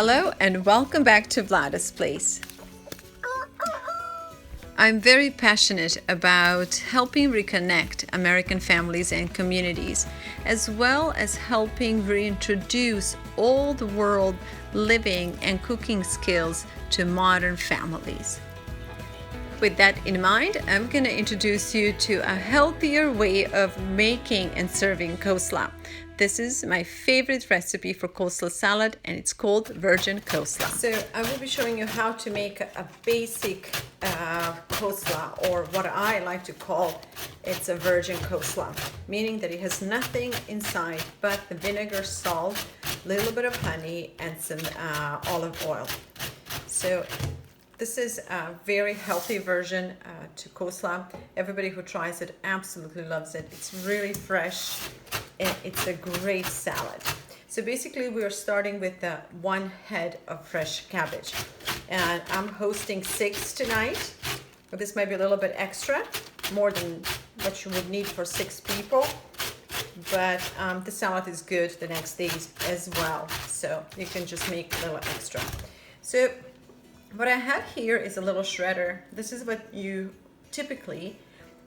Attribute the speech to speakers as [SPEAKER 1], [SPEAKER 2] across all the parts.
[SPEAKER 1] Hello and welcome back to VLADA'S place. I'm very passionate about helping reconnect American families and communities, as well as helping reintroduce old world living and cooking skills to modern families. With that in mind, I'm going to introduce you to a healthier way of making and serving coleslaw. This is my favorite recipe for coleslaw salad, and it's called virgin coleslaw. So I will be showing you how to make a basic coleslaw, or what I like to call it's a virgin coleslaw, meaning that it has nothing inside but the vinegar, salt, a little bit of honey, and some olive oil. So this is a very healthy version to coleslaw. Everybody who tries it absolutely loves it. It's really fresh and it's a great salad. So basically we are starting with one head of fresh cabbage. And I'm hosting 6 tonight. This might be a little bit extra, more than what you would need for 6 people. But the salad is good the next day as well. So you can just make a little extra. So what I have here is a little shredder. This is what you typically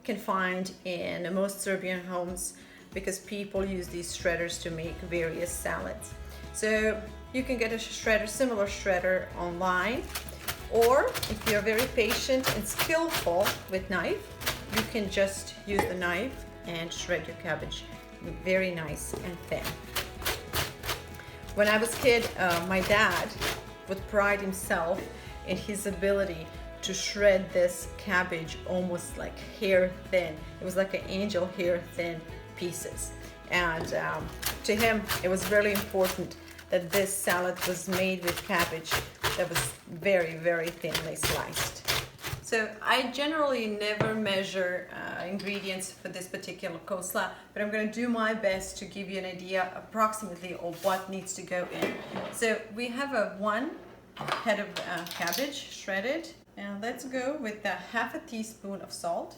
[SPEAKER 1] can find in most Serbian homes, because people use these shredders to make various salads. So you can get a shredder, similar shredder online, or if you're very patient and skillful with knife, you can just use the knife and shred your cabbage very nice and thin. When I was a kid, my dad would pride himself in his ability to shred this cabbage almost like hair thin. It was like an angel hair thin pieces. And to him, it was really important that this salad was made with cabbage that was very, very thinly sliced. So I generally never measure ingredients for this particular coleslaw, but I'm going to do my best to give you an idea approximately of what needs to go in. So we have one head of cabbage shredded, and let's go with half a teaspoon of salt.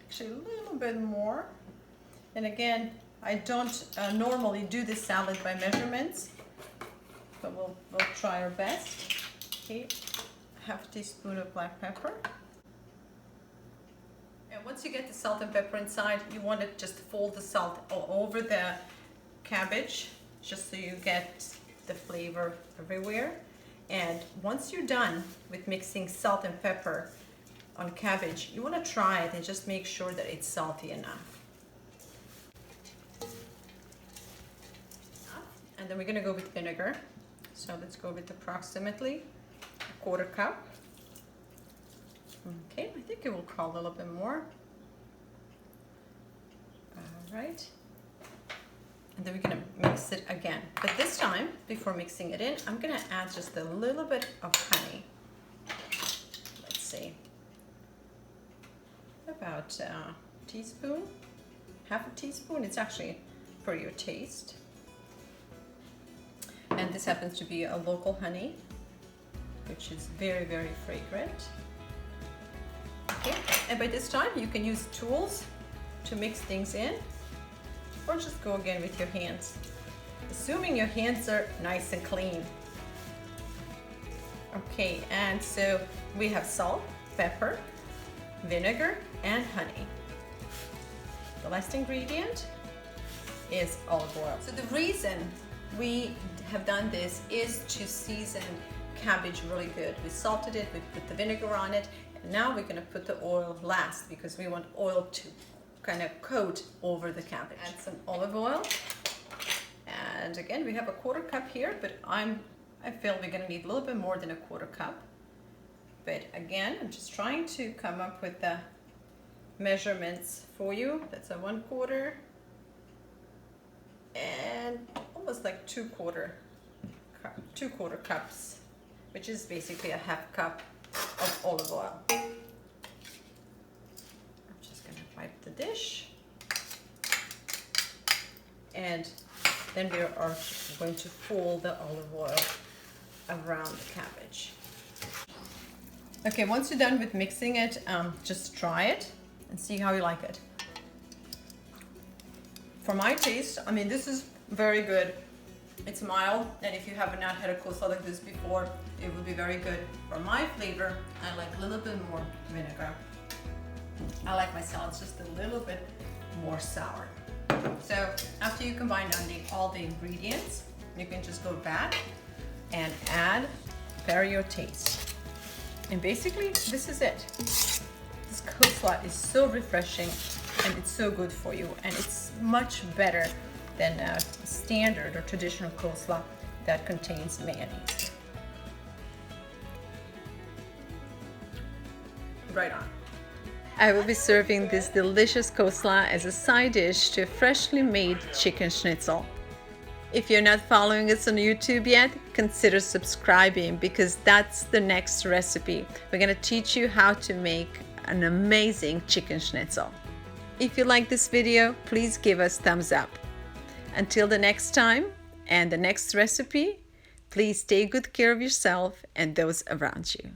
[SPEAKER 1] Actually a little bit more. And again, I don't normally do this salad by measurements, but we'll try our best. Okay, half a teaspoon of black pepper. And once you get the salt and pepper inside, you want to just fold the salt all over the cabbage, just so you get the flavor everywhere. And once you're done with mixing salt and pepper on cabbage, you want to try it and just make sure that it's salty enough. And then we're going to go with vinegar. So let's go with approximately a 1/4 cup. Okay, I think it will call a little bit more. All right. And then we're going to mix it again. But this time, before mixing it in, I'm going to add just a little bit of honey. Let's see. About a teaspoon, half a teaspoon. It's actually for your taste. And this happens to be a local honey, which is very, very fragrant. Okay, and by this time, you can use tools to mix things in, or just go again with your hands, assuming your hands are nice and clean. Okay, and so we have salt, pepper, vinegar, and honey. The last ingredient is olive oil. So the reason we have done this is to season cabbage really good. We salted it, we put the vinegar on it, and now we're going to put the oil last, because we want oil to kind of coat over the cabbage. Add some olive oil, and again we have a 1/4 cup here, but I feel we're going to need a little bit more than a 1/4 cup. But again, I'm just trying to come up with the measurements for you. That's a 1/4 and almost like 2/4 cups, which is basically a half cup of olive oil. Wipe the dish, and then we are going to fold the olive oil around the cabbage. Okay, once you're done with mixing it, just try it and see how you like it. For my taste, I mean, this is very good. It's mild, and if you have not had a coleslaw like this before, it would be very good. For my flavor, I like a little bit more vinegar. I like my salads just a little bit more sour. So after you combine all the ingredients, you can just go back and add per your taste. And basically, this is it. This coleslaw is so refreshing and it's so good for you, and it's much better than a standard or traditional coleslaw that contains mayonnaise. Right on. I will be serving this delicious coleslaw as a side dish to a freshly made chicken schnitzel. If you're not following us on YouTube yet, consider subscribing, because that's the next recipe. We're going to teach you how to make an amazing chicken schnitzel. If you like this video, please give us thumbs up. Until the next time and the next recipe, please take good care of yourself and those around you.